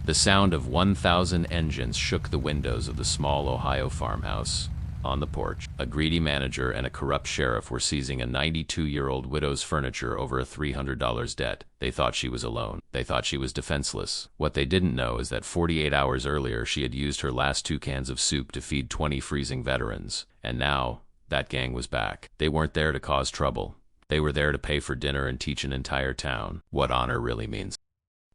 The sound of 1,000 engines shook the windows of the small Ohio farmhouse. On the porch, a greedy manager and a corrupt sheriff were seizing a 92-year-old widow's furniture over a $300 debt. They thought she was alone. They thought she was defenseless. What they didn't know is that 48 hours earlier she had used her last 2 cans of soup to feed 20 freezing veterans. And now, that gang was back. They weren't there to cause trouble. They were there to pay for dinner and teach an entire town what honor really means.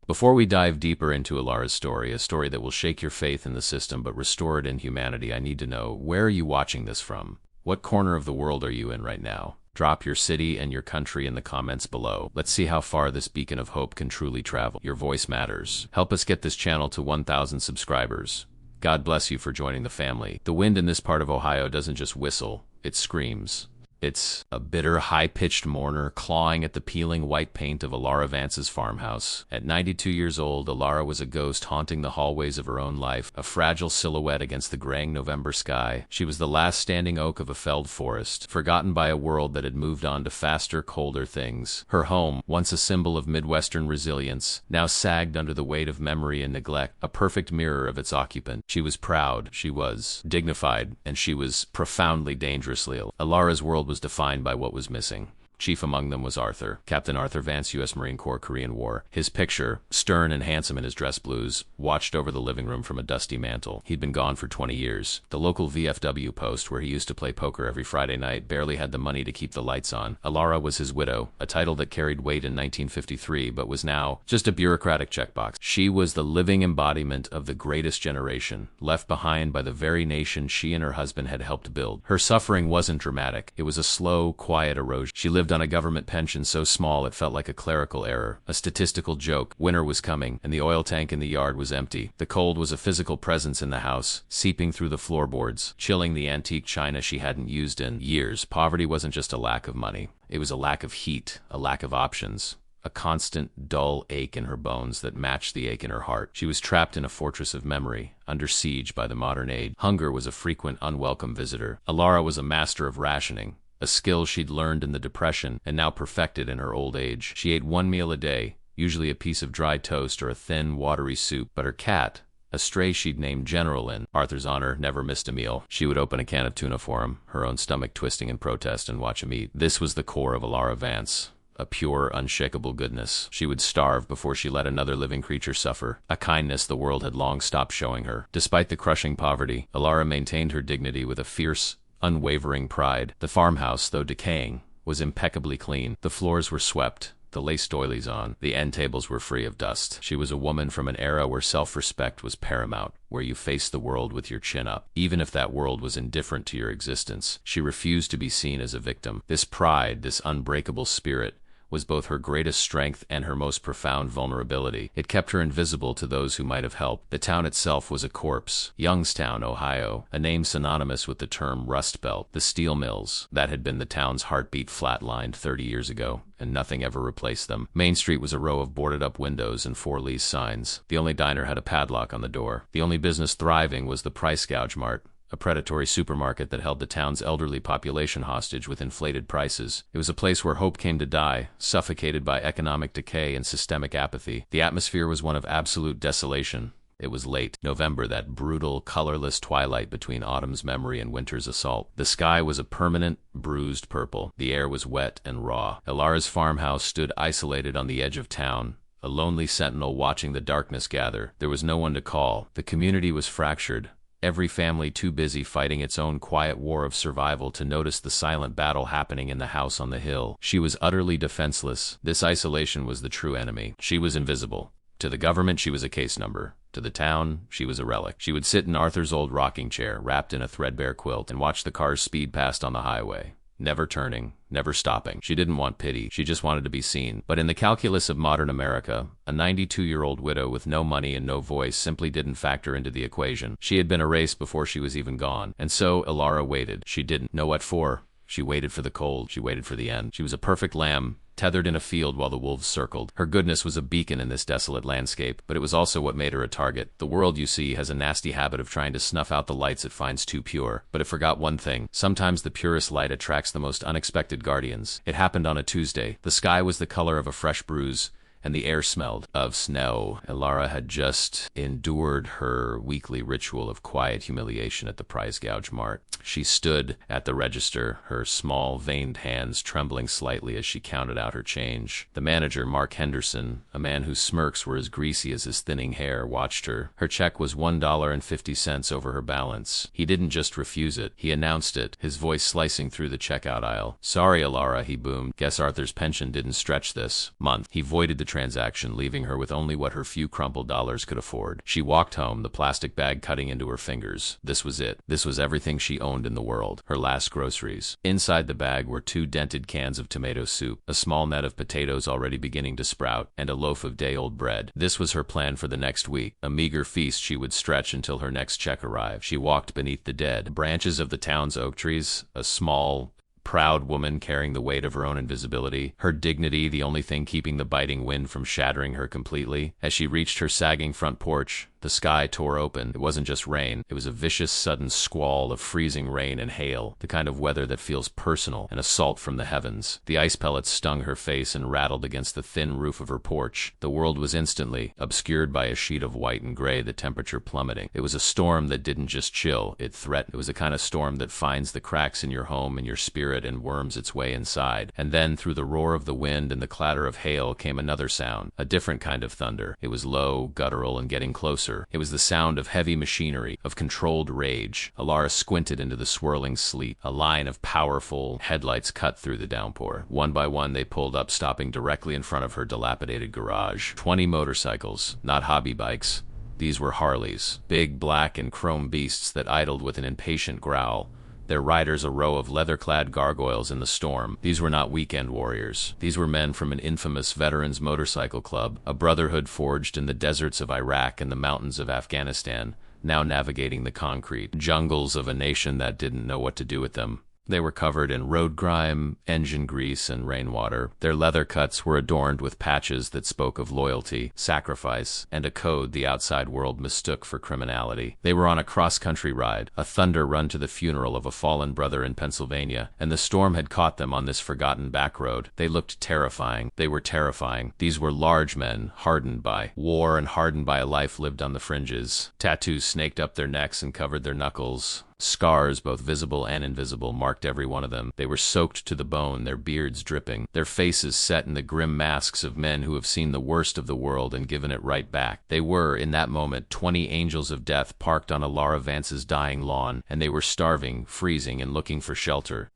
Before we dive deeper into Alara's story, a story that will shake your faith in the system but restore it in humanity, I need to know, where are you watching this from? What corner of the world are you in right now? Drop your city and your country in the comments below. Let's see how far this beacon of hope can truly travel. Your voice matters. Help us get this channel to 1,000 subscribers. God bless you for joining the family. The wind in this part of Ohio doesn't just whistle, it screams. It's a bitter, high-pitched mourner clawing at the peeling white paint of Alara Vance's farmhouse. At 92 years old, Alara was a ghost haunting the hallways of her own life, a fragile silhouette against the graying November sky. She was the last standing oak of a felled forest, forgotten by a world that had moved on to faster, colder things. Her home, once a symbol of Midwestern resilience, now sagged under the weight of memory and neglect, a perfect mirror of its occupant. She was proud, she was dignified, and she was profoundly dangerously ill. Alara's world was defined by what was missing. Chief among them was Arthur, Captain Arthur Vance, U.S. Marine Corps, Korean War. His picture, stern and handsome in his dress blues, watched over the living room from a dusty mantel. He'd been gone for 20 years. The local VFW post, where he used to play poker every Friday night, barely had the money to keep the lights on. Alara was his widow, a title that carried weight in 1953, but was now just a bureaucratic checkbox. She was the living embodiment of the greatest generation, left behind by the very nation she and her husband had helped build. Her suffering wasn't dramatic. It was a slow, quiet erosion. She lived on a government pension so small it felt like a clerical error, a statistical joke. Winter was coming, and the oil tank in the yard was empty. The cold was a physical presence in the house, seeping through the floorboards, chilling the antique china she hadn't used in years. Poverty wasn't just a lack of money. It was a lack of heat, a lack of options, a constant, dull ache in her bones that matched the ache in her heart. She was trapped in a fortress of memory, under siege by the modern age. Hunger was a frequent, unwelcome visitor. Alara was a master of rationing, a skill she'd learned in the Depression and now perfected in her old age. She ate 1 meal a day, usually a piece of dry toast or a thin, watery soup, but her cat, a stray she'd named General in Arthur's honor, never missed a meal. She would open a can of tuna for him, her own stomach twisting in protest, and watch him eat. This was the core of Alara Vance. A pure, unshakable goodness. She would starve before she let another living creature suffer, a kindness the world had long stopped showing her. Despite the crushing poverty, Alara maintained her dignity with a fierce, unwavering pride. The farmhouse, though decaying, was impeccably clean. The floors were swept, the lace doilies on, the end tables were free of dust. She was a woman from an era where self-respect was paramount, where you faced the world with your chin up. Even if that world was indifferent to your existence, she refused to be seen as a victim. This pride, this unbreakable spirit, was both her greatest strength and her most profound vulnerability. It kept her invisible to those who might have helped. The town itself was a corpse. Youngstown, Ohio, a name synonymous with the term Rust Belt. The steel mills, that had been the town's heartbeat, flatlined 30 years ago, and nothing ever replaced them. Main Street was a row of boarded-up windows and 4 lease signs. The only diner had a padlock on the door. The only business thriving was the Price Gouge Mart, a predatory supermarket that held the town's elderly population hostage with inflated prices. It was a place where hope came to die, suffocated by economic decay and systemic apathy. The atmosphere was one of absolute desolation. It was late November, that brutal, colorless twilight between autumn's memory and winter's assault. The sky was a permanent, bruised purple. The air was wet and raw. Alara's farmhouse stood isolated on the edge of town, a lonely sentinel watching the darkness gather. There was no one to call. The community was fractured, every family too busy fighting its own quiet war of survival to notice the silent battle happening in the house on the hill. She was utterly defenseless. This isolation was the true enemy. She was invisible. To the government, she was a case number. To the town, she was a relic. She would sit in Arthur's old rocking chair, wrapped in a threadbare quilt, and watch the cars speed past on the highway, never turning, never stopping. She didn't want pity, she just wanted to be seen. But in the calculus of modern America, a 92-year-old widow with no money and no voice simply didn't factor into the equation. She had been erased before she was even gone. And so Alara waited. She didn't know what for. She waited for the cold. She waited for the end. She was a perfect lamb, tethered in a field while the wolves circled. Her goodness was a beacon in this desolate landscape, but it was also what made her a target. The world, you see, has a nasty habit of trying to snuff out the lights it finds too pure. But it forgot one thing. Sometimes the purest light attracts the most unexpected guardians. It happened on a Tuesday. The sky was the color of a fresh bruise, and the air smelled of snow. Alara had just endured her weekly ritual of quiet humiliation at the price gouge mart. She stood at the register, her small, veined hands trembling slightly as she counted out her change. The manager, Mark Henderson, a man whose smirks were as greasy as his thinning hair, watched her. Her check was $1.50 over her balance. He didn't just refuse it. He announced it, his voice slicing through the checkout aisle. "Sorry, Alara," he boomed. "Guess Arthur's pension didn't stretch this month." He voided the transaction, leaving her with only what her few crumpled dollars could afford. She walked home, the plastic bag cutting into her fingers. This was it. This was everything she owned in the world. Her last groceries. Inside the bag were 2 dented cans of tomato soup, a small net of potatoes already beginning to sprout, and a loaf of day-old bread. This was her plan for the next week, a meager feast she would stretch until her next check arrived. She walked beneath the dead branches of the town's oak trees, a small, proud woman carrying the weight of her own invisibility, her dignity the only thing keeping the biting wind from shattering her completely. As she reached her sagging front porch, the sky tore open. It wasn't just rain. It was a vicious, sudden squall of freezing rain and hail, the kind of weather that feels personal, an assault from the heavens. The ice pellets stung her face and rattled against the thin roof of her porch. The world was instantly obscured by a sheet of white and gray, the temperature plummeting. It was a storm that didn't just chill, it threatened. It was the kind of storm that finds the cracks in your home and your spirit and worms its way inside. And then, through the roar of the wind and the clatter of hail, came another sound, a different kind of thunder. It was low, guttural, and getting closer. It was the sound of heavy machinery, of controlled rage. Alara squinted into the swirling sleet. A line of powerful headlights cut through the downpour. One by one, they pulled up, stopping directly in front of her dilapidated garage. 20 motorcycles, not hobby bikes. These were Harleys, big black and chrome beasts that idled with an impatient growl, their riders a row of leather-clad gargoyles in the storm. These were not weekend warriors. These were men from an infamous veterans motorcycle club, a brotherhood forged in the deserts of Iraq and the mountains of Afghanistan, now navigating the concrete jungles of a nation that didn't know what to do with them. They were covered in road grime, engine grease, and rainwater. Their leather cuts were adorned with patches that spoke of loyalty, sacrifice, and a code the outside world mistook for criminality. They were on a cross-country ride, a thunder run to the funeral of a fallen brother in Pennsylvania, and the storm had caught them on this forgotten back road. They looked terrifying. They were terrifying. These were large men, hardened by war and hardened by a life lived on the fringes. Tattoos snaked up their necks and covered their knuckles. Scars, both visible and invisible, marked every one of them. They were soaked to the bone, their beards dripping, their faces set in the grim masks of men who have seen the worst of the world and given it right back. They were, in that moment, 20 angels of death parked on Alara Vance's dying lawn, and they were starving, freezing, and looking for shelter.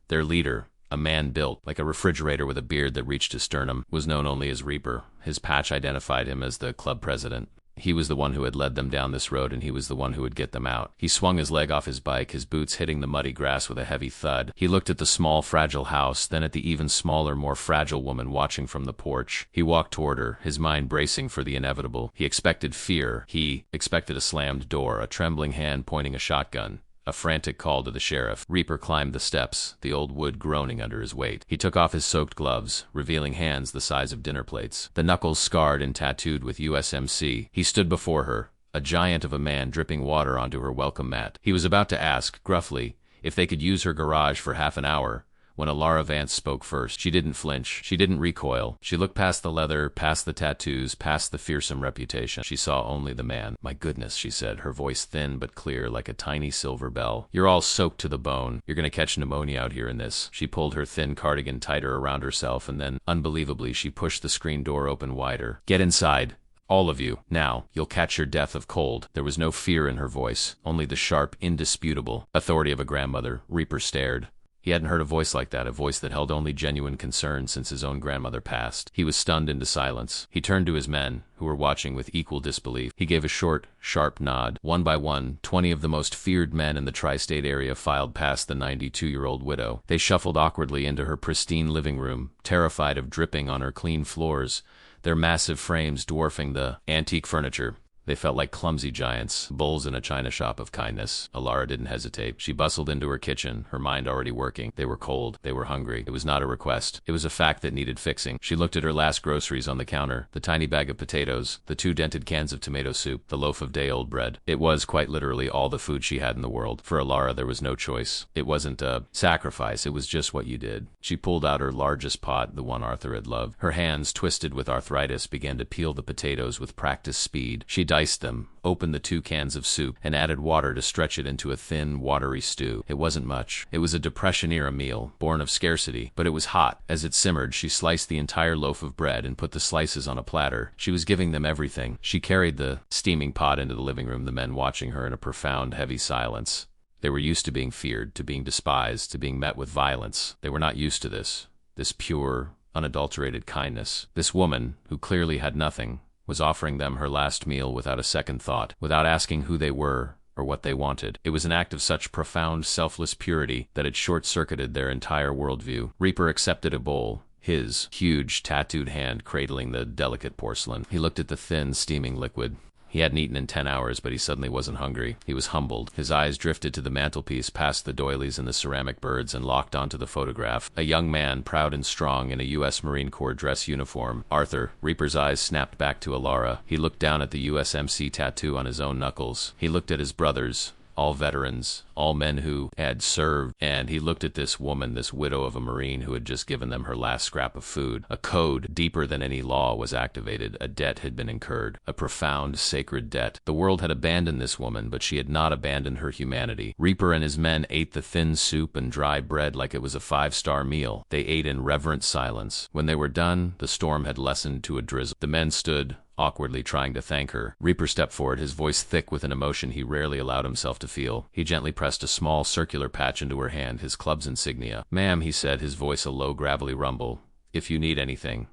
Their leader, a man built like a refrigerator with a beard that reached his sternum, was known only as Reaper. His patch identified him as the club president. He was the one who had led them down this road, and he was the one who would get them out. He swung his leg off his bike, his boots hitting the muddy grass with a heavy thud. He looked at the small, fragile house, then at the even smaller, more fragile woman watching from the porch. He walked toward her, his mind bracing for the inevitable. He expected fear. He expected a slammed door, a trembling hand pointing a shotgun. A frantic call to the sheriff. Reaper climbed the steps, the old wood groaning under his weight. He took off his soaked gloves, revealing hands the size of dinner plates, the knuckles scarred and tattooed with USMC. He stood before her, a giant of a man dripping water onto her welcome mat. He was about to ask, gruffly, if they could use her garage for half an hour, when Alara Vance spoke first. She didn't flinch. She didn't recoil. She looked past the leather, past the tattoos, past the fearsome reputation. She saw only the man. "My goodness," she said, her voice thin but clear like a tiny silver bell. "You're all soaked to the bone. You're gonna catch pneumonia out here in this." She pulled her thin cardigan tighter around herself, and then, unbelievably, she pushed the screen door open wider. "Get inside. All of you. Now. You'll catch your death of cold." There was no fear in her voice, only the sharp, indisputable authority of a grandmother. Reaper stared. He hadn't heard a voice like that, a voice that held only genuine concern since his own grandmother passed. He was stunned into silence. He turned to his men, who were watching with equal disbelief. He gave a short, sharp nod. One by one, 20 of the most feared men in the tri-state area filed past the 92-year-old widow. They shuffled awkwardly into her pristine living room, terrified of dripping on her clean floors, their massive frames dwarfing the antique furniture. They felt like clumsy giants, bulls in a china shop of kindness. Alara didn't hesitate. She bustled into her kitchen, her mind already working. They were cold. They were hungry. It was not a request. It was a fact that needed fixing. She looked at her last groceries on the counter, the tiny bag of potatoes, the 2 dented cans of tomato soup, the loaf of day-old bread. It was, quite literally, all the food she had in the world. For Alara, there was no choice. It wasn't a sacrifice. It was just what you did. She pulled out her largest pot, the one Arthur had loved. Her hands, twisted with arthritis, began to peel the potatoes with practiced speed. She diced them, opened the 2 cans of soup, and added water to stretch it into a thin, watery stew. It wasn't much. It was a Depression-era meal, born of scarcity, but it was hot. As it simmered, she sliced the entire loaf of bread and put the slices on a platter. She was giving them everything. She carried the steaming pot into the living room, the men watching her in a profound, heavy silence. They were used to being feared, to being despised, to being met with violence. They were not used to this pure, unadulterated kindness. This woman, who clearly had nothing, was offering them her last meal without a second thought, without asking who they were or what they wanted. It was an act of such profound, selfless purity that it short-circuited their entire worldview. Reaper accepted a bowl, his huge, tattooed hand cradling the delicate porcelain. He looked at the thin, steaming liquid. He hadn't eaten in 10 hours, but he suddenly wasn't hungry. He was humbled. His eyes drifted to the mantelpiece, past the doilies and the ceramic birds, and locked onto the photograph. A young man, proud and strong, in a U.S. Marine Corps dress uniform. Arthur. Reaper's eyes snapped back to Alara. He looked down at the USMC tattoo on his own knuckles. He looked at his brothers, all veterans, all men who had served, and he looked at this woman, this widow of a Marine who had just given them her last scrap of food. A code deeper than any law was activated. A debt had been incurred, a profound, sacred debt. The world had abandoned this woman, but she had not abandoned her humanity. Reaper and his men ate the thin soup and dry bread like it was a 5-star meal. They ate in reverent silence. When they were done, the storm had lessened to a drizzle. The men stood, awkwardly trying to thank her. Reaper stepped forward, his voice thick with an emotion he rarely allowed himself to feel. He gently pressed a small circular patch into her hand, his club's insignia. "Ma'am," he said, his voice a low, gravelly rumble, "if you need anything,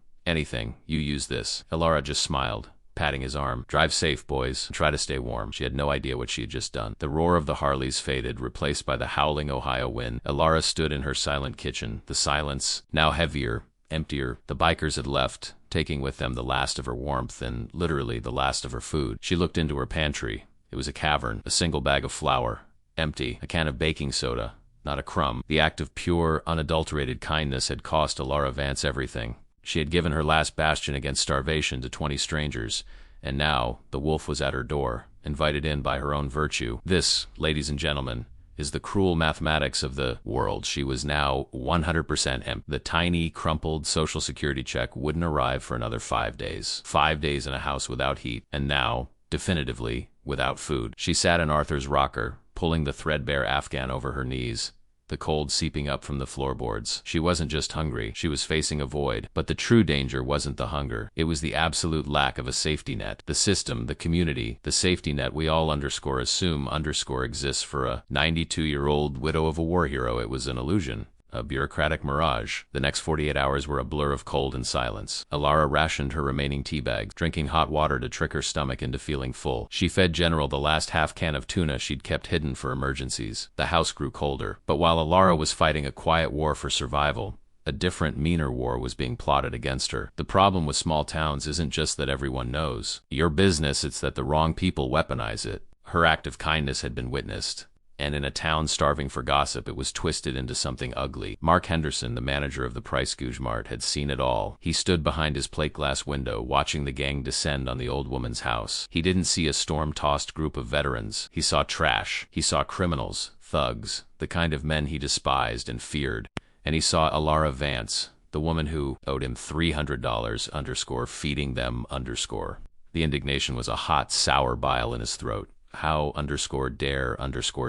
you use this." Alara just smiled, patting his arm. "Drive safe, boys. Try to stay warm." She had no idea what she had just done. The roar of the Harleys faded, replaced by the howling Ohio wind. Alara stood in her silent kitchen, the silence now heavier, emptier. The bikers had left, taking with them the last of her warmth and, literally, the last of her food. She looked into her pantry. It was a cavern, a single bag of flour, empty, a can of baking soda, not a crumb. The act of pure, unadulterated kindness had cost Alara Vance everything. She had given her last bastion against starvation to 20 strangers, and now the wolf was at her door, invited in by her own virtue. This, ladies and gentlemen, is the cruel mathematics of the world. She was now 100% empty. The tiny, crumpled Social Security check wouldn't arrive for another 5 days. 5 days in a house without heat, and now, definitively, without food. She sat in Arthur's rocker, pulling the threadbare Afghan over her knees, the cold seeping up from the floorboards. She wasn't just hungry, she was facing a void. But the true danger wasn't the hunger. It was the absolute lack of a safety net. The system, the community, the safety net we all assume exists for a 92-year-old widow of a war hero. It was an illusion. A bureaucratic mirage. The next 48 hours were a blur of cold and silence. Alara rationed her remaining tea bags, drinking hot water to trick her stomach into feeling full. She fed General the last half can of tuna she'd kept hidden for emergencies. The house grew colder. But while Alara was fighting a quiet war for survival, a different, meaner war was being plotted against her. The problem with small towns isn't just that everyone knows your business, it's that the wrong people weaponize it. Her act of kindness had been witnessed, and in a town starving for gossip, it was twisted into something ugly. Mark Henderson, the manager of the Price Gouge Mart, had seen it all. He stood behind his plate glass window, watching the gang descend on the old woman's house. He didn't see a storm-tossed group of veterans. He saw trash. He saw criminals, thugs, the kind of men he despised and feared. And he saw Alara Vance, the woman who owed him $300 feeding them. The indignation was a hot, sour bile in his throat. How dare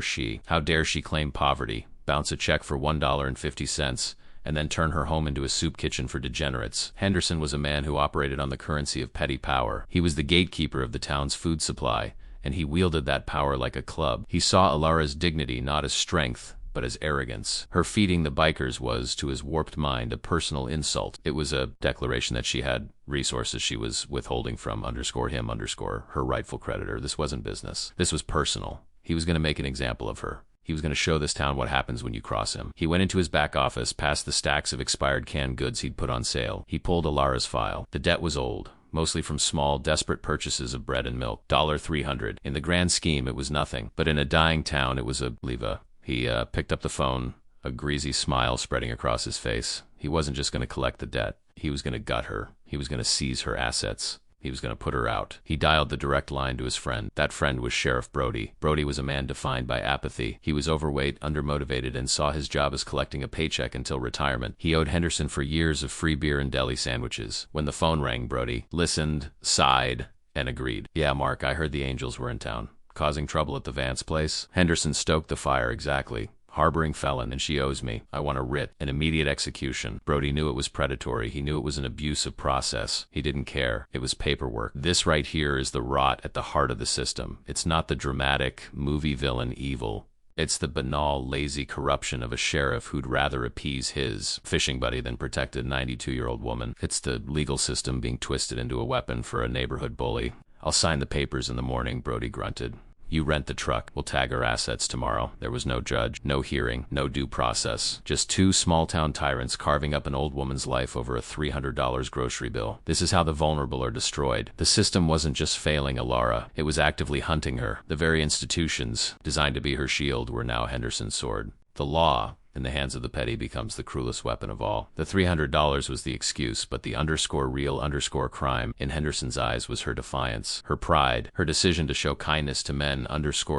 she? How dare she claim poverty, bounce a check for $1.50, and then turn her home into a soup kitchen for degenerates? Henderson was a man who operated on the currency of petty power. He was the gatekeeper of the town's food supply, and he wielded that power like a club. He saw Alara's dignity not as strength, but as arrogance. Her feeding the bikers was, to his warped mind, a personal insult. It was a declaration that she had resources she was withholding from _him her rightful creditor. This wasn't business. This was personal. He was going to make an example of her. He was going to show this town what happens when you cross him. He went into his back office, past the stacks of expired canned goods he'd put on sale. He pulled Alara's file. The debt was old, mostly from small, desperate purchases of bread and milk. $300. In the grand scheme, it was nothing, but in a dying town, it was a leva. He picked up the phone, a greasy smile spreading across his face. He wasn't just going to collect the debt. He was going to gut her. He was going to seize her assets. He was going to put her out. He dialed the direct line to his friend. That friend was Sheriff Brody. Brody was a man defined by apathy. He was overweight, undermotivated, and saw his job as collecting a paycheck until retirement. He owed Henderson for years of free beer and deli sandwiches. When the phone rang, Brody listened, sighed, and agreed. Yeah, Mark, I heard the Angels were in town, causing trouble at the Vance place. Henderson stoked the fire, exactly. Harboring felon, and she owes me. I want a writ, an immediate execution. Brody knew it was predatory. He knew it was an abusive process. He didn't care. It was paperwork. This right here is the rot at the heart of the system. It's not the dramatic, movie villain evil. It's the banal, lazy corruption of a sheriff who'd rather appease his fishing buddy than protect a 92-year-old woman. It's the legal system being twisted into a weapon for a neighborhood bully. I'll sign the papers in the morning, Brody grunted. You rent the truck. We'll tag our assets tomorrow. There was no judge, no hearing, no due process. Just two small-town tyrants carving up an old woman's life over a $300 grocery bill. This is how the vulnerable are destroyed. The system wasn't just failing Alara. It was actively hunting her. The very institutions designed to be her shield were now Henderson's sword. The law, in the hands of the petty, becomes the cruelest weapon of all. The $300 was the excuse, but the real crime in Henderson's eyes was her defiance, her pride, her decision to show kindness to men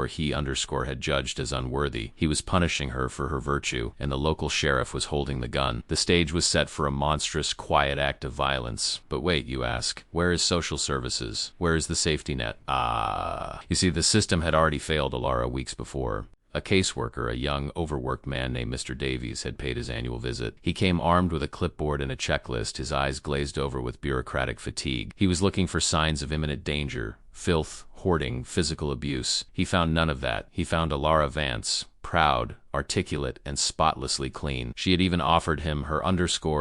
he had judged as unworthy. He was punishing her for her virtue, and the local sheriff was holding the gun. The stage was set for a monstrous, quiet act of violence. But wait, you ask, where is social services? Where is the safety net? You see, the system had already failed Alara weeks before. A caseworker, a young, overworked man named Mr. Davies, had paid his annual visit. He came armed with a clipboard and a checklist, his eyes glazed over with bureaucratic fatigue. He was looking for signs of imminent danger, filth, hoarding, physical abuse. He found none of that. He found Alara Vance, proud, articulate, and spotlessly clean. She had even offered him her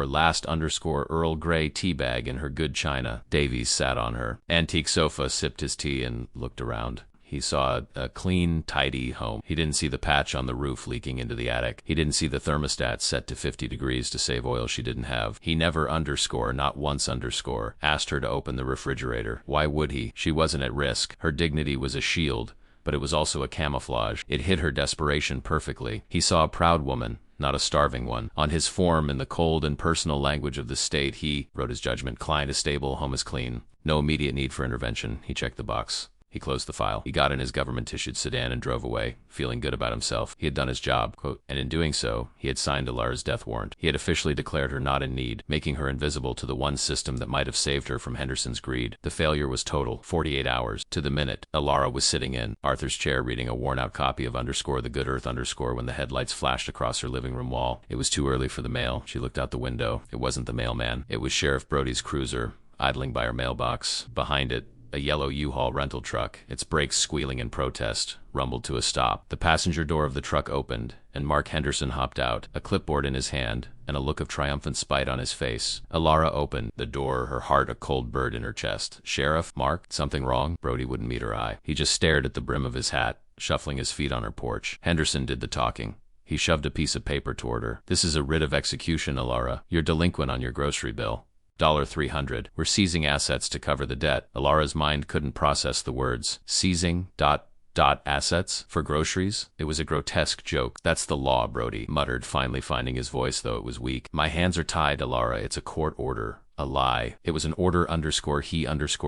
last Earl Grey tea bag in her good china. Davies sat on her antique sofa, sipped his tea, and looked around. He saw a clean, tidy home. He didn't see the patch on the roof leaking into the attic. He didn't see the thermostat set to 50 degrees to save oil she didn't have. He never not once asked her to open the refrigerator. Why would he? She wasn't at risk. Her dignity was a shield, but it was also a camouflage. It hid her desperation perfectly. He saw a proud woman, not a starving one. On his form, in the cold and personal language of the state, he wrote his judgment. Client is stable, home is clean. No immediate need for intervention. He checked the box. He closed the file. He got in his government-issued sedan and drove away, feeling good about himself. He had done his job, quote, and in doing so, he had signed Alara's death warrant. He had officially declared her not in need, making her invisible to the one system that might have saved her from Henderson's greed. The failure was total. 48 hours. To the minute, Alara was sitting in Arthur's chair reading a worn-out copy of The Good Earth when the headlights flashed across her living room wall. It was too early for the mail. She looked out the window. It wasn't the mailman. It was Sheriff Brody's cruiser, idling by her mailbox. Behind it, a yellow U-Haul rental truck, its brakes squealing in protest, rumbled to a stop. The passenger door of the truck opened, and Mark Henderson hopped out, a clipboard in his hand, and a look of triumphant spite on his face. Alara opened the door, her heart a cold bird in her chest. Sheriff? Mark? Something wrong? Brody wouldn't meet her eye. He just stared at the brim of his hat, shuffling his feet on her porch. Henderson did the talking. He shoved a piece of paper toward her. This is a writ of execution, Alara. You're delinquent on your grocery bill. $300. We're seizing assets to cover the debt. Alara's mind couldn't process the words. Seizing, assets? For groceries? It was a grotesque joke. That's the law, Brody muttered, finally finding his voice, though it was weak. My hands are tied, Alara. It's a court order. A lie. It was an order he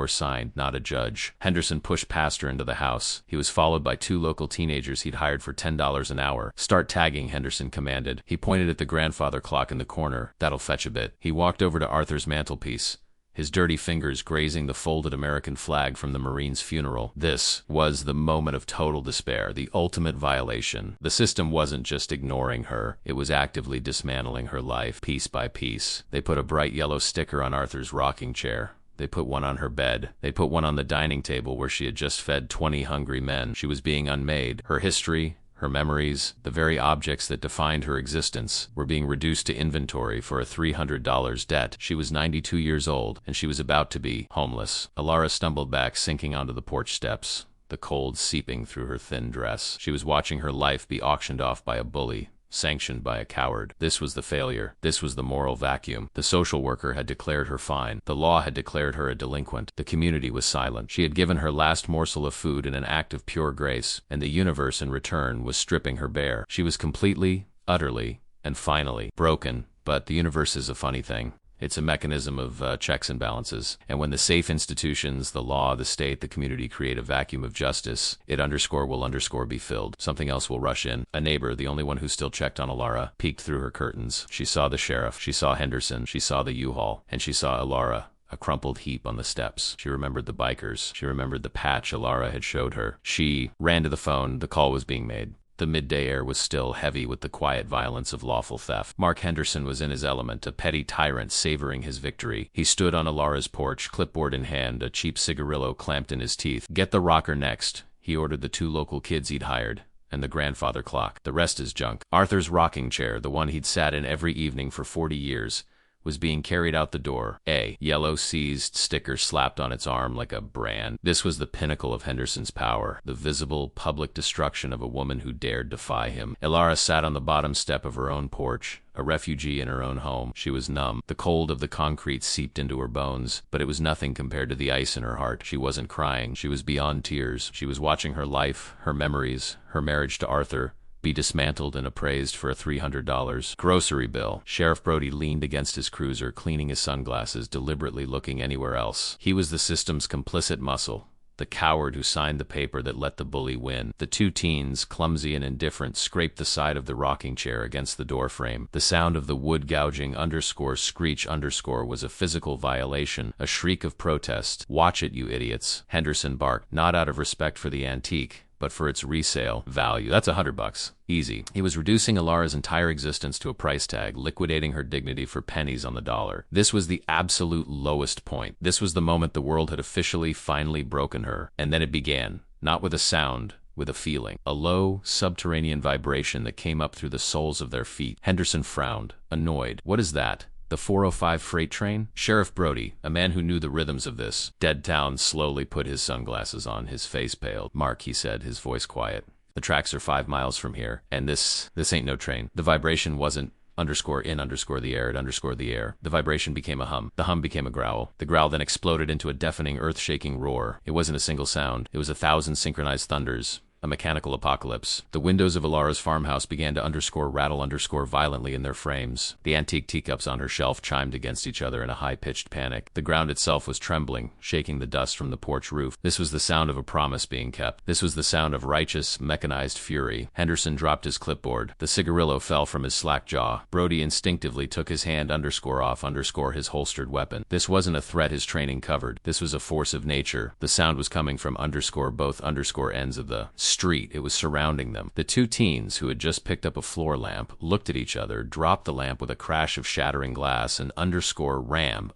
signed, not a judge. Henderson pushed past her into the house. He was followed by two local teenagers he'd hired for $10 an hour. Start tagging, Henderson commanded. He pointed at the grandfather clock in the corner. That'll fetch a bit. He walked over to Arthur's mantelpiece, his dirty fingers grazing the folded American flag from the Marine's funeral. This was the moment of total despair, the ultimate violation. The system wasn't just ignoring her, it was actively dismantling her life, piece by piece. They put a bright yellow sticker on Arthur's rocking chair. They put one on her bed. They put one on the dining table where she had just fed 20 hungry men. She was being unmade. Her history, her memories, the very objects that defined her existence, were being reduced to inventory for a $300 debt. She was 92 years old, and she was about to be homeless. Alara stumbled back, sinking onto the porch steps, the cold seeping through her thin dress. She was watching her life be auctioned off by a bully, sanctioned by a coward. This was the failure. This was the moral vacuum. The social worker had declared her fine. The law had declared her a delinquent. The community was silent. She had given her last morsel of food in an act of pure grace, and the universe in return was stripping her bare. She was completely, utterly, and finally broken. But the universe is a funny thing. It's a mechanism of checks and balances. And when the safe institutions, the law, the state, the community create a vacuum of justice, it will be filled. Something else will rush in. A neighbor, the only one who still checked on Alara, peeked through her curtains. She saw the sheriff. She saw Henderson. She saw the U-Haul. And she saw Alara, a crumpled heap on the steps. She remembered the bikers. She remembered the patch Alara had showed her. She ran to the phone. The call was being made. The midday air was still heavy with the quiet violence of lawful theft. Mark Henderson was in his element, a petty tyrant savoring his victory. He stood on Alara's porch, clipboard in hand, a cheap cigarillo clamped in his teeth. "Get the rocker next," he ordered the 2 local kids he'd hired, and the grandfather clock. "The rest is junk." Arthur's rocking chair, the one he'd sat in every evening for 40 years, was being carried out the door. A yellow seized sticker slapped on its arm like a brand. This was the pinnacle of Henderson's power, the visible, public destruction of a woman who dared defy him. Alara sat on the bottom step of her own porch, a refugee in her own home. She was numb. The cold of the concrete seeped into her bones, but it was nothing compared to the ice in her heart. She wasn't crying. She was beyond tears. She was watching her life, her memories, her marriage to Arthur, be dismantled and appraised for a $300 grocery bill. Sheriff Brody leaned against his cruiser, cleaning his sunglasses, deliberately looking anywhere else. He was the system's complicit muscle, the coward who signed the paper that let the bully win. The 2 teens, clumsy and indifferent, scraped the side of the rocking chair against the doorframe. The sound of the wood gouging _screech_ was a physical violation, a shriek of protest. "Watch it, you idiots," Henderson barked, not out of respect for the antique, but for its resale value. "That's $100. Easy." He was reducing Alara's entire existence to a price tag, liquidating her dignity for pennies on the dollar. This was the absolute lowest point. This was the moment the world had officially, finally broken her. And then it began, not with a sound, with a feeling. A low, subterranean vibration that came up through the soles of their feet. Henderson frowned, annoyed. "What is that? The 405 freight train?" Sheriff Brody, a man who knew the rhythms of this dead town, slowly put his sunglasses on, his face paled. "Mark," he said, his voice quiet, "the tracks are 5 miles from here, and this ain't no train." The vibration wasn't _in_the air, it underscored the air. The vibration became a hum. The hum became a growl. The growl then exploded into a deafening, earth-shaking roar. It wasn't a single sound. It was 1,000 synchronized thunders. A mechanical apocalypse. The windows of Alara's farmhouse began to rattle violently in their frames. The antique teacups on her shelf chimed against each other in a high-pitched panic. The ground itself was trembling, shaking the dust from the porch roof. This was the sound of a promise being kept. This was the sound of righteous, mechanized fury. Henderson dropped his clipboard. The cigarillo fell from his slack jaw. Brody instinctively took his hand off his holstered weapon. This wasn't a threat his training covered. This was a force of nature. The sound was coming from both ends of the street. It was surrounding them. The 2 teens, who had just picked up a floor lamp, looked at each other, dropped the lamp with a crash of shattering glass, and ram.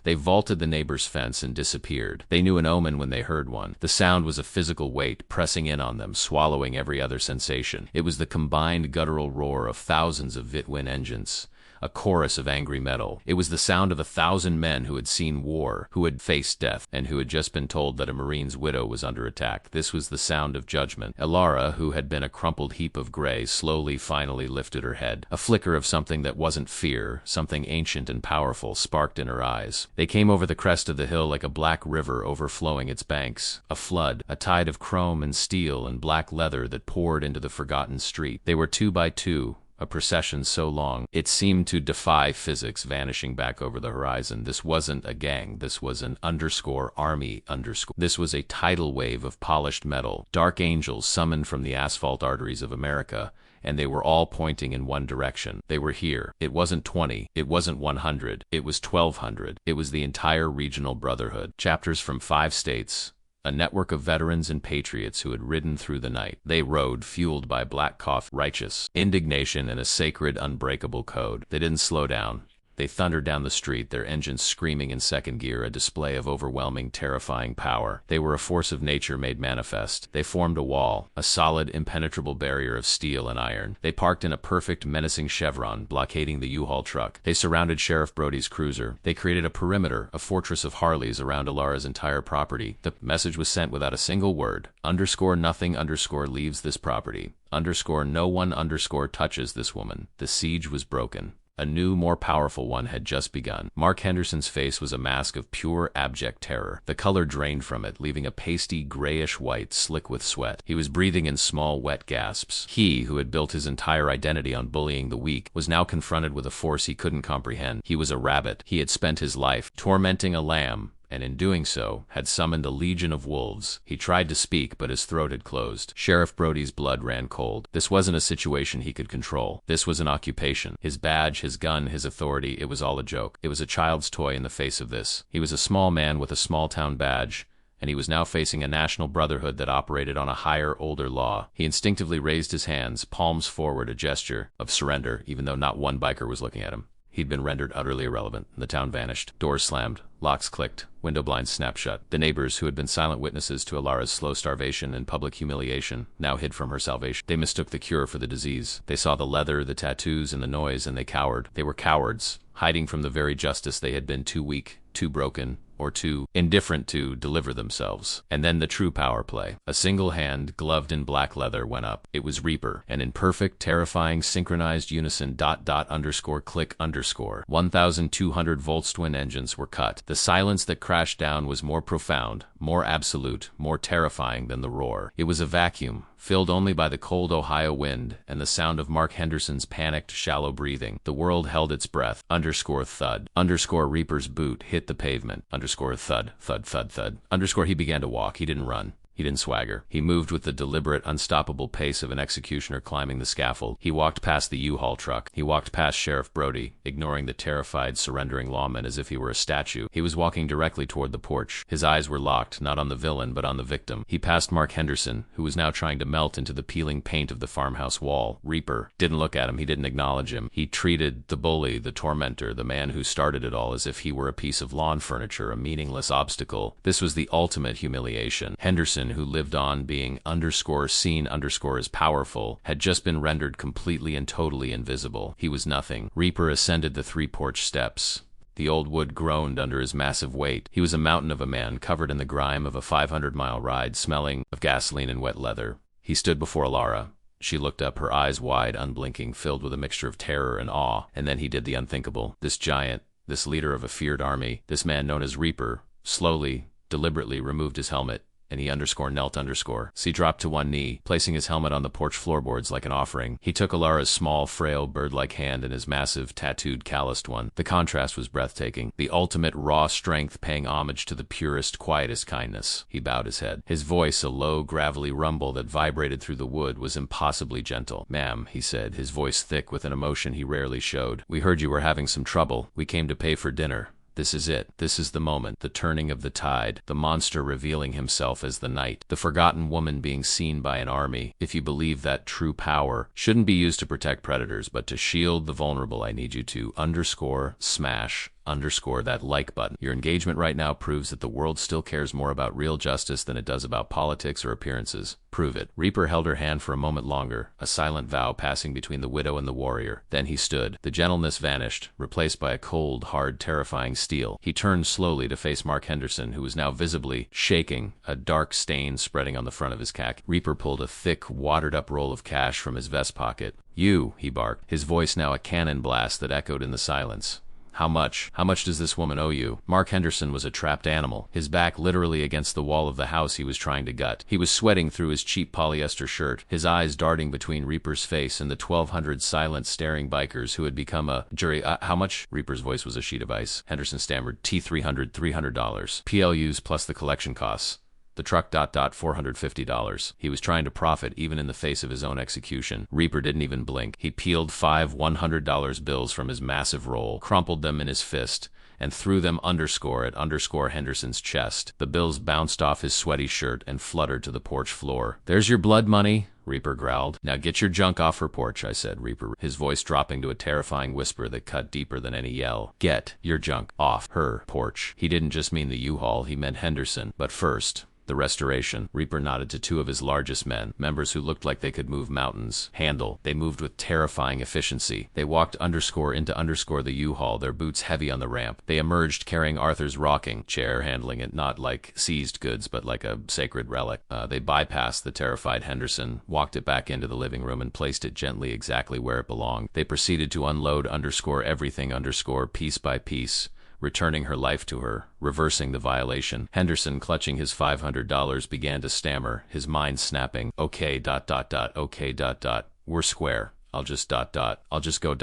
They vaulted the neighbor's fence and disappeared. They knew an omen when they heard one. The sound was a physical weight pressing in on them, swallowing every other sensation. It was the combined guttural roar of thousands of Vitwin engines, a chorus of angry metal. It was the sound of 1,000 men who had seen war, who had faced death, and who had just been told that a Marine's widow was under attack. This was the sound of judgment. Alara, who had been a crumpled heap of gray, finally lifted her head. A flicker of something that wasn't fear, something ancient and powerful, sparked in her eyes. They came over the crest of the hill like a black river overflowing its banks. A flood, a tide of chrome and steel and black leather that poured into the forgotten street. They were 2 by 2. A procession so long it seemed to defy physics, vanishing back over the horizon. This wasn't a gang. This was an _army _. This was a tidal wave of polished metal, dark angels summoned from the asphalt arteries of America, and they were all pointing in one direction. They were here. It wasn't 20. It wasn't 100. It was 1,200. It was the entire regional brotherhood. Chapters from 5 states. A network of veterans and patriots who had ridden through the night. They rode, fueled by black coffee, righteous indignation, and a sacred, unbreakable code. They didn't slow down. They thundered down the street, their engines screaming in second gear, a display of overwhelming, terrifying power. They were a force of nature made manifest. They formed a wall, a solid, impenetrable barrier of steel and iron. They parked in a perfect, menacing chevron, blockading the U-Haul truck. They surrounded Sheriff Brody's cruiser. They created a perimeter, a fortress of Harleys around Alara's entire property. The message was sent without a single word. _nothing leaves this property. _no one touches this woman. The siege was broken. A new, more powerful one had just begun. Mark Henderson's face was a mask of pure, abject terror. The color drained from it, leaving a pasty, grayish white, slick with sweat. He was breathing in small, wet gasps. He, who had built his entire identity on bullying the weak, was now confronted with a force he couldn't comprehend. He was a rabbit. He had spent his life tormenting a lamb, and in doing so, had summoned a legion of wolves. He tried to speak, but his throat had closed. Sheriff Brody's blood ran cold. This wasn't a situation he could control. This was an occupation. His badge, his gun, his authority, it was all a joke. It was a child's toy in the face of this. He was a small man with a small-town badge, and he was now facing a national brotherhood that operated on a higher, older law. He instinctively raised his hands, palms forward, a gesture of surrender, even though not one biker was looking at him. He'd been rendered utterly irrelevant. The town vanished. Doors slammed. Locks clicked. Window blinds snapped shut. The neighbors, who had been silent witnesses to Alara's slow starvation and public humiliation, now hid from her salvation. They mistook the cure for the disease. They saw the leather, the tattoos, and the noise, and they cowered. They were cowards, hiding from the very justice they had been too weak, too broken, or too indifferent to deliver themselves. And then the true power play. A single hand, gloved in black leather, went up. It was Reaper, and in perfect, terrifying, synchronized unison, _click_, 1,200 volt twin engines were cut. The silence that crashed down was more profound, more absolute, more terrifying than the roar. It was a vacuum, filled only by the cold Ohio wind and the sound of Mark Henderson's panicked, shallow breathing. The world held its breath. _thud. Reaper's boot hit the pavement. _thud, thud, thud, thud. He began to walk. He didn't run. He didn't swagger. He moved with the deliberate, unstoppable pace of an executioner climbing the scaffold. He walked past the U-Haul truck. He walked past Sheriff Brody, ignoring the terrified, surrendering lawman as if he were a statue. He was walking directly toward the porch. His eyes were locked, not on the villain, but on the victim. He passed Mark Henderson, who was now trying to melt into the peeling paint of the farmhouse wall. Reaper didn't look at him. He didn't acknowledge him. He treated the bully, the tormentor, the man who started it all, as if he were a piece of lawn furniture, a meaningless obstacle. This was the ultimate humiliation. Henderson, who lived on being _seen as powerful, had just been rendered completely and totally invisible. He was nothing. Reaper ascended the 3 porch steps. The old wood groaned under his massive weight. He was a mountain of a man, covered in the grime of a 500-mile ride, smelling of gasoline and wet leather. He stood before Alara. She looked up, her eyes wide, unblinking, filled with a mixture of terror and awe. And then he did the unthinkable. This giant, this leader of a feared army, this man known as Reaper, slowly, deliberately removed his helmet, and he knelt. He dropped to one knee, placing his helmet on the porch floorboards like an offering. He took Alara's small, frail, bird-like hand in his massive, tattooed, calloused one. The contrast was breathtaking. The ultimate raw strength paying homage to the purest, quietest kindness. He bowed his head. His voice, a low, gravelly rumble that vibrated through the wood, was impossibly gentle. "Ma'am," he said, his voice thick with an emotion he rarely showed. "We heard you were having some trouble. We came to pay for dinner. This is it. This is the moment. The turning of the tide. The monster revealing himself as the night. The forgotten woman being seen by an army. If you believe that true power shouldn't be used to protect predators, but to shield the vulnerable, I need you to smash that like button. Your engagement right now proves that the world still cares more about real justice than it does about politics or appearances. Prove it." Reaper held her hand for a moment longer, a silent vow passing between the widow and the warrior. Then he stood. The gentleness vanished, replaced by a cold, hard, terrifying steel. He turned slowly to face Mark Henderson, who was now visibly shaking, a dark stain spreading on the front of his khaki. Reaper pulled a thick, watered-up roll of cash from his vest pocket. "You," he barked, his voice now a cannon blast that echoed in the silence. How much? How much does this woman owe you?" Mark Henderson was a trapped animal, his back literally against the wall of the house he was trying to gut. He was sweating through his cheap polyester shirt, his eyes darting between Reaper's face and the 1,200 silent, staring bikers who had become a jury. How much?" Reaper's voice was a sheet of ice. Henderson stammered, $300. PLUs plus the collection costs. The truck, $450. He was trying to profit even in the face of his own execution. Reaper didn't even blink. He peeled 5 $100 bills from his massive roll, crumpled them in his fist, and threw them at Henderson's chest. The bills bounced off his sweaty shirt and fluttered to the porch floor. "There's your blood money. Reaper growled. Now get your junk off her porch, I said, Reaper, his voice dropping to a terrifying whisper that cut deeper than any yell. Get your junk off her porch. He didn't just mean the U-Haul, he meant Henderson. But first, the restoration. Reaper nodded to two of his largest men, members who looked like they could move mountains. They moved with terrifying efficiency. They walked underscore into underscore the U-Haul, their boots heavy on the ramp. They emerged carrying Arthur's rocking chair, handling it not like seized goods, but like a sacred relic. They bypassed the terrified Henderson, walked it back into the living room, and placed it gently exactly where it belonged. They proceeded to unload underscore everything underscore piece by piece, returning her life to her, reversing the violation. Henderson, clutching his $500, began to stammer, his mind snapping. Okay, ... okay, ... we're square. I'll just ... I'll just go ...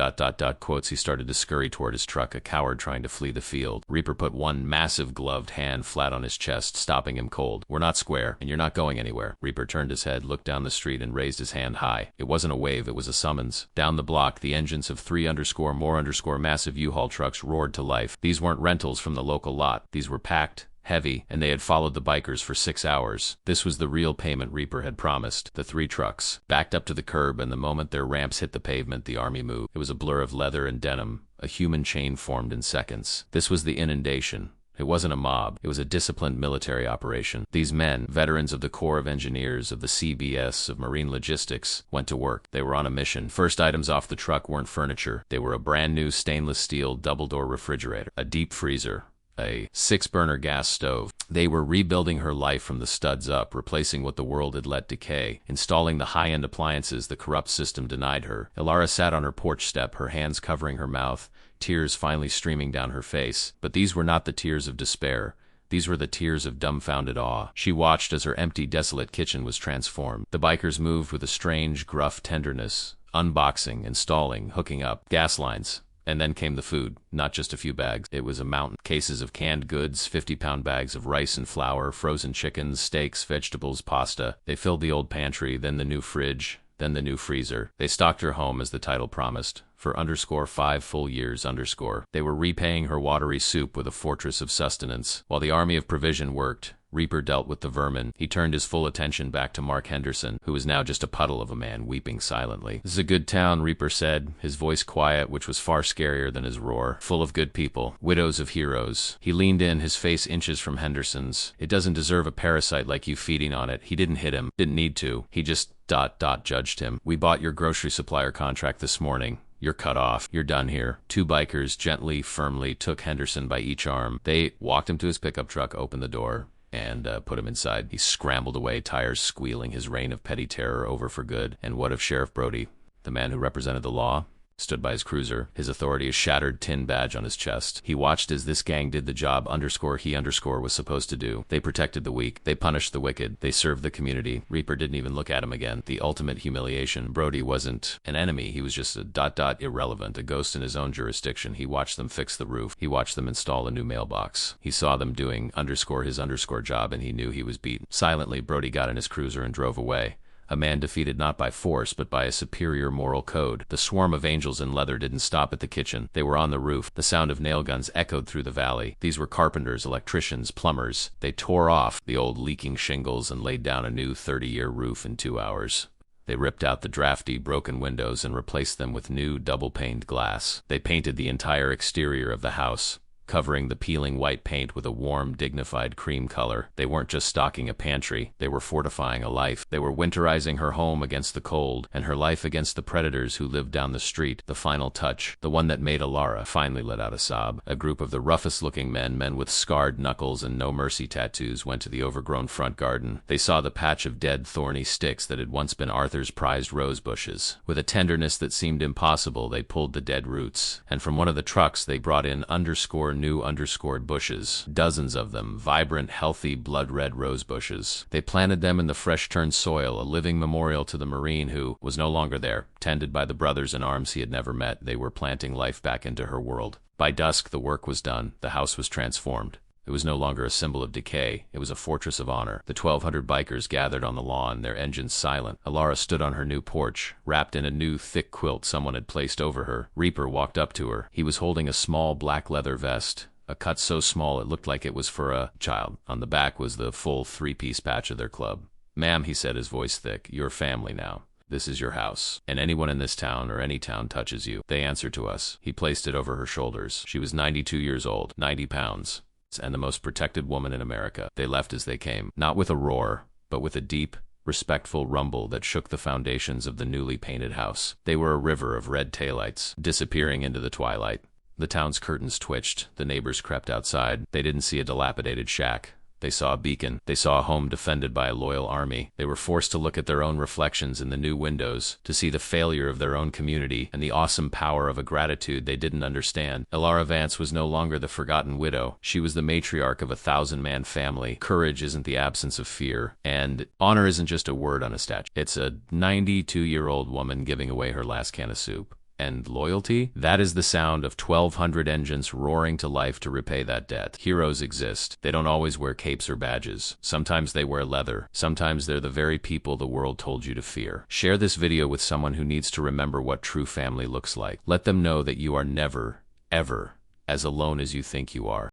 Quotes. He started to scurry toward his truck, a coward trying to flee the field. Reaper put one massive gloved hand flat on his chest, stopping him cold. We're not square, and you're not going anywhere. Reaper turned his head, looked down the street, and raised his hand high. It wasn't a wave, it was a summons. Down the block, the engines of 3 underscore more underscore massive U-Haul trucks roared to life. These weren't rentals from the local lot. These were packed, heavy, and they had followed the bikers for 6 hours. This was the real payment Reaper had promised. The 3 trucks backed up to the curb, and the moment their ramps hit the pavement, the army moved. It was a blur of leather and denim. A human chain formed in seconds. This was the inundation. It wasn't a mob. It was a disciplined military operation. These men, veterans of the Corps of Engineers, of the CBS, of Marine Logistics, went to work. They were on a mission. First items off the truck weren't furniture. They were a brand new stainless steel double-door refrigerator, a deep freezer, a 6-burner gas stove. They were rebuilding her life from the studs up, replacing what the world had let decay, installing the high-end appliances the corrupt system denied her. Ilara sat on her porch step, her hands covering her mouth, tears finally streaming down her face. But these were not the tears of despair. These were the tears of dumbfounded awe. She watched as her empty, desolate kitchen was transformed. The bikers moved with a strange, gruff tenderness, unboxing, installing, hooking up gas lines. And then came the food, not just a few bags. It was a mountain. Cases of canned goods, 50-pound bags of rice and flour, frozen chickens, steaks, vegetables, pasta. They filled the old pantry, then the new fridge, then the new freezer. They stocked her home as the title promised, for underscore 5 full years underscore. They were repaying her watery soup with a fortress of sustenance. While the army of provision worked, Reaper dealt with the vermin. He turned his full attention back to Mark Henderson, who was now just a puddle of a man weeping silently. This is a good town, Reaper said, his voice quiet, which was far scarier than his roar. Full of good people, widows of heroes. He leaned in, his face inches from Henderson's. It doesn't deserve a parasite like you feeding on it. He didn't hit him. Didn't need to. He just ... judged him. We bought your grocery supplier contract this morning. You're cut off. You're done here. 2 bikers gently, firmly took Henderson by each arm. They walked him to his pickup truck, opened the door, and put him inside. He scrambled away, tires squealing, his reign of petty terror over for good. And what of Sheriff Brody, the man who represented the law? Stood by his cruiser, his authority a shattered tin badge on his chest. He watched as this gang did the job underscore he underscore was supposed to do. They protected the weak. They punished the wicked. They served the community. Reaper didn't even look at him again. The ultimate humiliation. Brody wasn't an enemy. He was just a ... irrelevant, a ghost in his own jurisdiction. He watched them fix the roof. He watched them install a new mailbox. He saw them doing underscore his underscore job, and he knew he was beaten. Silently, Brody got in his cruiser and drove away. A man defeated not by force, but by a superior moral code. The swarm of angels in leather didn't stop at the kitchen. They were on the roof. The sound of nail guns echoed through the valley. These were carpenters, electricians, plumbers. They tore off the old leaking shingles and laid down a new 30-year roof in 2 hours. They ripped out the drafty, broken windows and replaced them with new, double-paned glass. They painted the entire exterior of the house, covering the peeling white paint with a warm, dignified cream color. They weren't just stocking a pantry, they were fortifying a life. They were winterizing her home against the cold, and her life against the predators who lived down the street. The final touch, the one that made Ilara finally let out a sob. A group of the roughest-looking men with scarred knuckles and no mercy tattoos, went to the overgrown front garden. They saw the patch of dead, thorny sticks that had once been Arthur's prized rose bushes. With a tenderness that seemed impossible, they pulled the dead roots, and from one of the trucks they brought in underscore new underscored bushes, dozens of them, vibrant, healthy, blood-red rose bushes. They planted them in the fresh-turned soil, a living memorial to the Marine who was no longer there, tended by the brothers in arms he had never met. They were planting life back into her world. By dusk, the work was done. The house was transformed. It was no longer a symbol of decay. It was a fortress of honor. The 1,200 bikers gathered on the lawn, their engines silent. Ilara stood on her new porch, wrapped in a new thick quilt someone had placed over her. Reaper walked up to her. He was holding a small black leather vest, a cut so small it looked like it was for a child. On the back was the full 3-piece patch of their club. "Ma'am," he said, his voice thick, "you're family now. This is your house, and anyone in this town or any town touches you, they answer to us." He placed it over her shoulders. She was 92 years old, 90 pounds, and the most protected woman in America. They left as they came, not with a roar, but with a deep, respectful rumble that shook the foundations of the newly painted house. They were a river of red taillights, disappearing into the twilight. The town's curtains twitched. The neighbors crept outside. They didn't see a dilapidated shack. They saw a beacon. They saw a home defended by a loyal army. They were forced to look at their own reflections in the new windows, to see the failure of their own community and the awesome power of a gratitude they didn't understand. Elara Vance was no longer the forgotten widow. She was the matriarch of a 1,000-man family. Courage isn't the absence of fear, and honor isn't just a word on a statue. It's a 92-year-old woman giving away her last can of soup. And loyalty? That is the sound of 1,200 engines roaring to life to repay that debt. Heroes exist. They don't always wear capes or badges. Sometimes they wear leather. Sometimes they're the very people the world told you to fear. Share this video with someone who needs to remember what true family looks like. Let them know that you are never, ever as alone as you think you are.